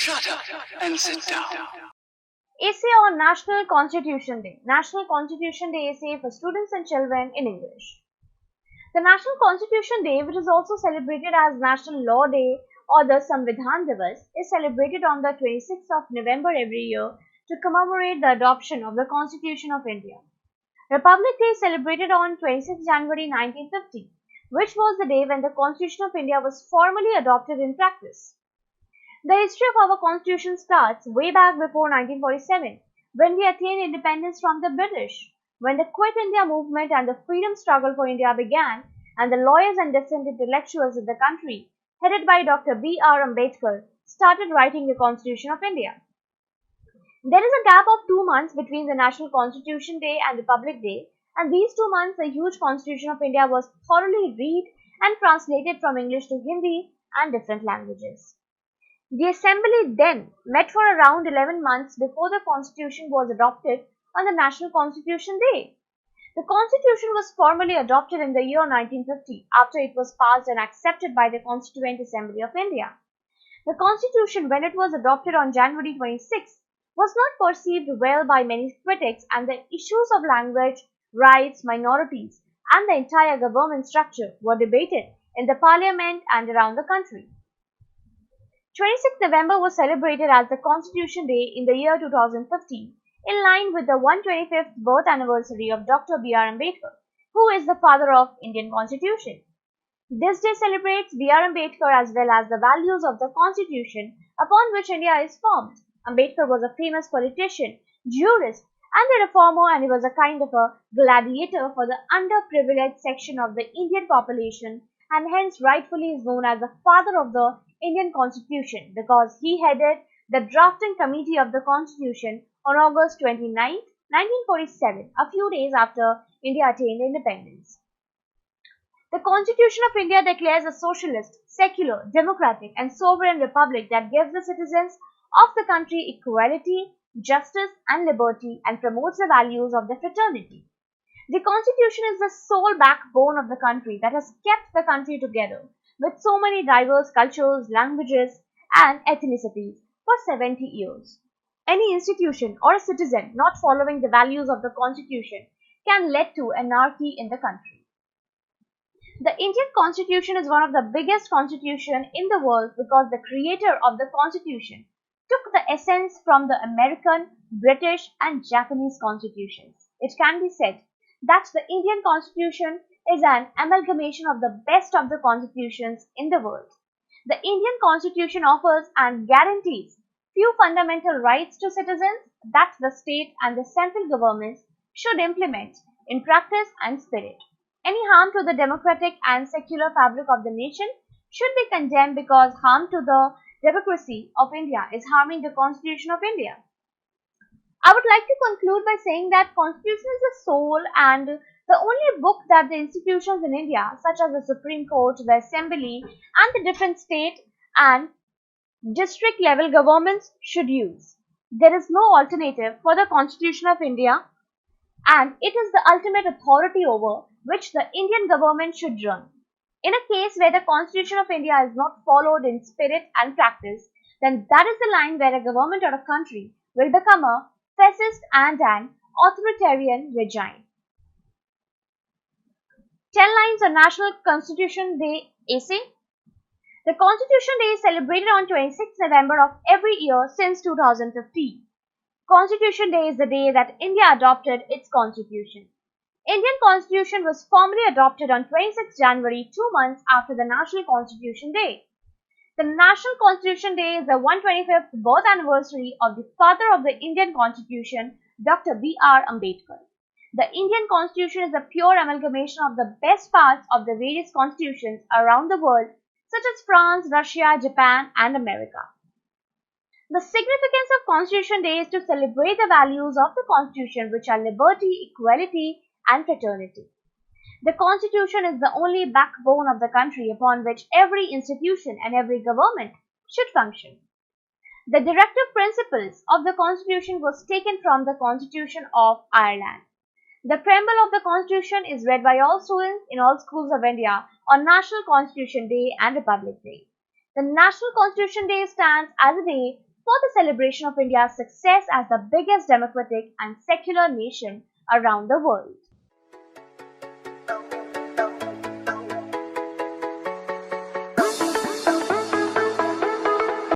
Shut up and sit down. Essay on National Constitution Day. National Constitution Day essay for students and children in English. The National Constitution Day, which is also celebrated as National Law Day or the Samvidhan Divas, is celebrated on the 26th of November every year to commemorate the adoption of the Constitution of India. Republic Day is celebrated on 26 January 1950, which was the day when the Constitution of India was formally adopted in practice. The history of our Constitution starts way back before 1947, when we attained independence from the British, when the Quit India movement and the freedom struggle for India began, and the lawyers and different intellectuals in the country, headed by Dr. B.R. Ambedkar, started writing the Constitution of India. There is a gap of 2 months between the National Constitution Day and Republic Day, and these 2 months the huge Constitution of India was thoroughly read and translated from English to Hindi and different languages. The Assembly then met for around 11 months before the Constitution was adopted on the National Constitution Day. The Constitution was formally adopted in the year 1950 after it was passed and accepted by the Constituent Assembly of India. The Constitution, when it was adopted on January 26, was not perceived well by many critics, and the issues of language, rights, minorities, and the entire government structure were debated in the parliament and around the country. 26th November was celebrated as the Constitution Day in the year 2015, in line with the 125th birth anniversary of Dr. B.R. Ambedkar, who is the father of Indian Constitution. This day celebrates B.R. Ambedkar as well as the values of the Constitution upon which India is formed. Ambedkar was a famous politician, jurist, and a reformer, and he was a kind of a gladiator for the underprivileged section of the Indian population, and hence rightfully is known as the father of the Indian Constitution because he headed the drafting committee of the Constitution on August 29, 1947, a few days after India attained independence. The Constitution of India declares a socialist, secular, democratic, and sovereign republic that gives the citizens of the country equality, justice, and liberty, and promotes the values of the fraternity. The Constitution is the sole backbone of the country that has kept the country together with so many diverse cultures, languages, and ethnicities for 70 years. Any institution or a citizen not following the values of the Constitution can lead to anarchy in the country. The Indian Constitution is one of the biggest constitutions in the world because the creator of the Constitution took the essence from the American, British, and Japanese constitutions. It can be said that the Indian Constitution is an amalgamation of the best of the constitutions in the world. The Indian Constitution offers and guarantees few fundamental rights to citizens that the state and the central governments should implement in practice and spirit. Any harm to the democratic and secular fabric of the nation should be condemned because harm to the democracy of India is harming the Constitution of India. I would like to conclude by saying that Constitution is the soul and the only book that the institutions in India, such as the Supreme Court, the Assembly, and the different state and district level governments should use. There is no alternative for the Constitution of India, and it is the ultimate authority over which the Indian government should run. In a case where the Constitution of India is not followed in spirit and practice, then that is the line where a government or a country will become a fascist and an authoritarian regime. 10 lines on National Constitution Day essay. The Constitution Day is celebrated on 26th November of every year since 2015. Constitution Day is the day that India adopted its constitution. Indian Constitution was formally adopted on 26 January, 2 months after the National Constitution Day. The National Constitution Day is the 125th birth anniversary of the father of the Indian Constitution, Dr. B.R. Ambedkar. The Indian Constitution is a pure amalgamation of the best parts of the various constitutions around the world, such as France, Russia, Japan, and America. The significance of Constitution Day is to celebrate the values of the Constitution, which are liberty, equality, and fraternity. The Constitution is the only backbone of the country upon which every institution and every government should function. The directive principles of the Constitution was taken from the Constitution of Ireland. The preamble of the Constitution is read by all students in all schools of India on National Constitution Day and Republic Day. The National Constitution Day stands as a day for the celebration of India's success as the biggest democratic and secular nation around the world.